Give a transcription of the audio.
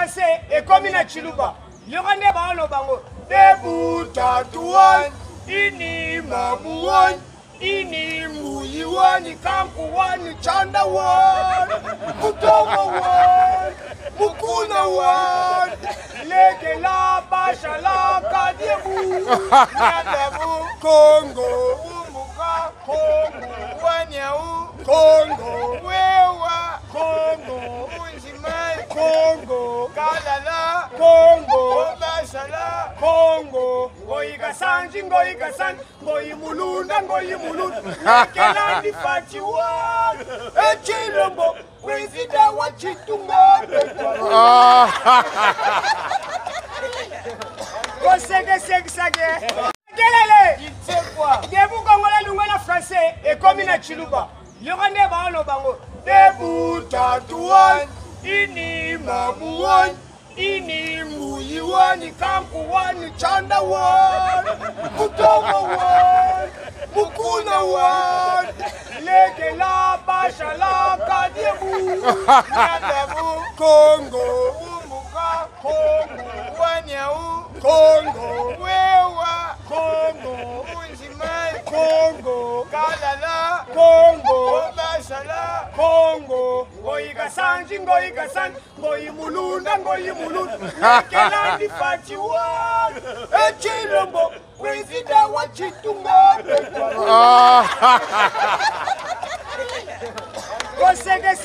français et comme na chiluba yogane balo bango debuta tuan ini mabuan ini muyiwani kankuwani chanda wan kutomo wan mukuna wan leke la basha la kadiebu nadabu Congo umuka Congo wanyau Congo wewa Congo unzimai Congo kalala Congo bashala Congo ngoyiga sanji ngoyiga san ngoyimulunda ngoyimulunda lekelandi fatiwa echilombo kwizida wachitunga Kosege Kelele Debu Kongola Lungana français et comme na chiluba Yogane balo bango Debu tatuan ini mabuan ini muyiwani kankuwani chanda wan kutomo wan mukuna wan leke la basha la kadiebu nadabu Congo umuka Congo wanyau Congo wewa Congo unzimai Congo kalala Congo bashala Congo ngoyiga sanji ngoyiga san ngoyimulunda ngoyimulunda lekelandi fatiwa echilombo kwizida wachitunga Kosege